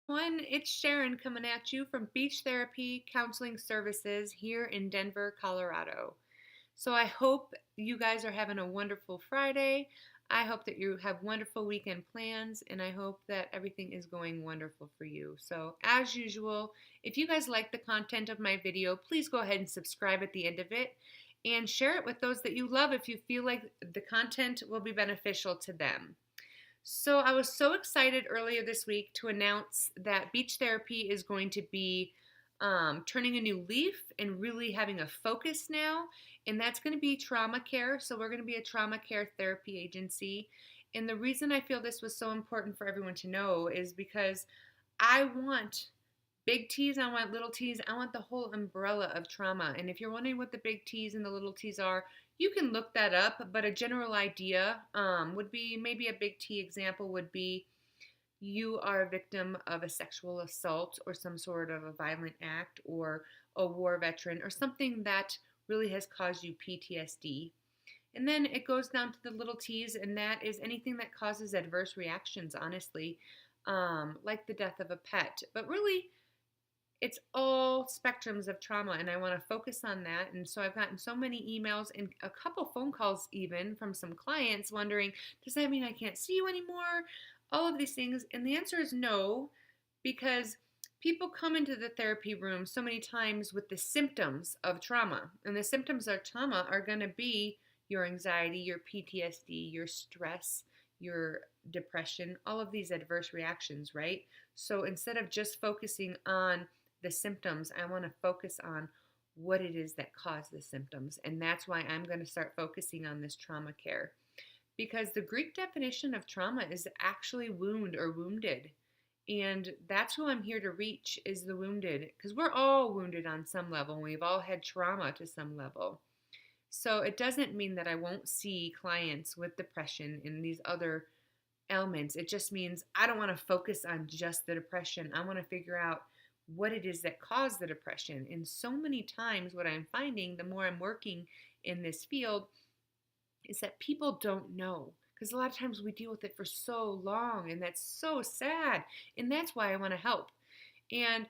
One, it's Sharon coming at you from Beach Therapy Counseling Services here in Denver, Colorado. So I hope you guys are having a wonderful Friday. I hope that you have wonderful weekend plans, and I hope that everything is going wonderful for you. So, as usual, if you guys like the content of my video, please go ahead and subscribe at the end of it and share it with those that you love if you feel like the content will be beneficial to them. So I was so excited earlier this week to announce that Beach Therapy is going to be turning a new leaf and really having a focus now, and that's going to be trauma care. So we're going to be a trauma care therapy agency. And the reason I feel this was so important for everyone to know is because I want big T's, I want little T's, I want the whole umbrella of trauma. And if you're wondering what the big T's and the little T's are, you can look that up, but a general idea would be maybe a big T example would be you are a victim of a sexual assault or some sort of a violent act or a war veteran or something that really has caused you PTSD. And then it goes down to the little T's, and that is anything that causes adverse reactions, honestly, like the death of a pet. But really, it's all spectrums of trauma, and I want to focus on that. And so I've gotten so many emails and a couple phone calls even from some clients wondering, does that mean I can't see you anymore? All of these things. And the answer is no, because people come into the therapy room so many times with the symptoms of trauma. And the symptoms of trauma are going to be your anxiety, your PTSD, your stress, your depression, all of these adverse reactions, right? So instead of just focusing on the symptoms, I want to focus on what it is that caused the symptoms. And that's why I'm going to start focusing on this trauma care. Because the Greek definition of trauma is actually wound or wounded. And that's who I'm here to reach, is the wounded. Because we're all wounded on some level. And we've all had trauma to some level. So it doesn't mean that I won't see clients with depression and these other ailments. It just means I don't want to focus on just the depression. I want to figure out what it is that caused the depression. And so many times what I'm finding, the more I'm working in this field, is that people don't know. Because a lot of times we deal with it for so long, and that's so sad. And that's why I want to help. And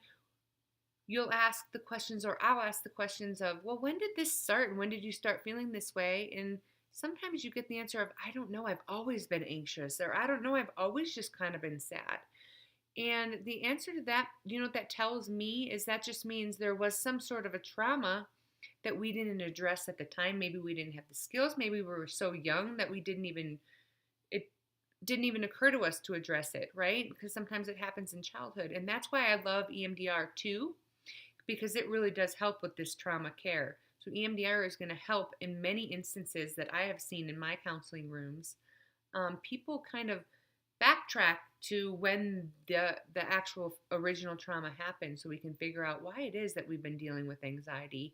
you'll ask the questions, or I'll ask the questions of, well, when did this start? And when did you start feeling this way? And sometimes you get the answer of, I don't know, I've always been anxious, or I don't know, I've always just kind of been sad. And the answer to that, you know what that tells me is that just means there was some sort of a trauma that we didn't address at the time. Maybe we didn't have the skills. Maybe we were so young that it didn't even occur to us to address it, right? Because sometimes it happens in childhood. And that's why I love EMDR too, because it really does help with this trauma care. So EMDR is going to help in many instances that I have seen in my counseling rooms. People kind of backtrack to when the actual original trauma happened, so we can figure out why it is that we've been dealing with anxiety,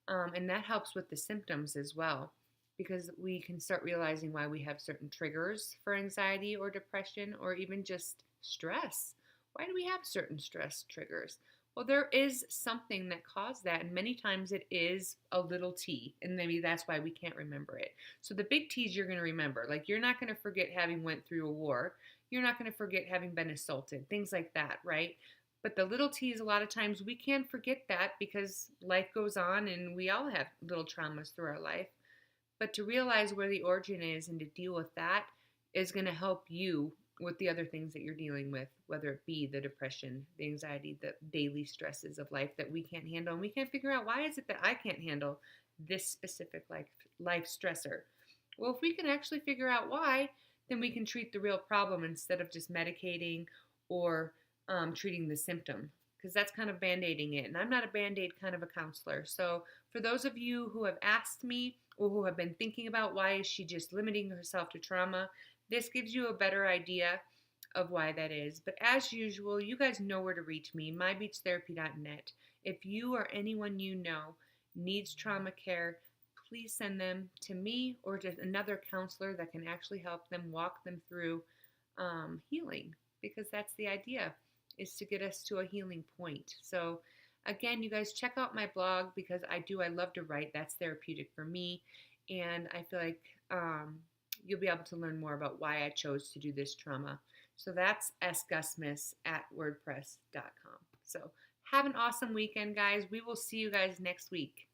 and that helps with the symptoms as well, because we can start realizing why we have certain triggers for anxiety or depression or even just stress. Why do we have certain stress triggers? Well, there is something that caused that, and many times it is a little T, and maybe that's why we can't remember it. So the big T's you're going to remember. Like, you're not going to forget having went through a war. You're not going to forget having been assaulted, things like that, right? But the little T's, a lot of times we can forget that because life goes on and we all have little traumas through our life. But to realize where the origin is and to deal with that is going to help you with the other things that you're dealing with, whether it be the depression, the anxiety, the daily stresses of life that we can't handle. And we can't figure out, why is it that I can't handle this specific life stressor? Well, if we can actually figure out why, then we can treat the real problem instead of just medicating or treating the symptom, because that's kind of band-aiding it. And I'm not a band-aid kind of a counselor. So for those of you who have asked me or who have been thinking about why is she just limiting herself to trauma, this gives you a better idea of why that is. But as usual, you guys know where to reach me, mybeachtherapy.net. If you or anyone you know needs trauma care, please send them to me or to another counselor that can actually help them, walk them through healing, because that's the idea, is to get us to a healing point. So again, you guys check out my blog, because I love to write. That's therapeutic for me. And I feel like you'll be able to learn more about why I chose to do this trauma So that's sgusmiss@wordpress.com. So have an awesome weekend, guys. We will see you guys next week.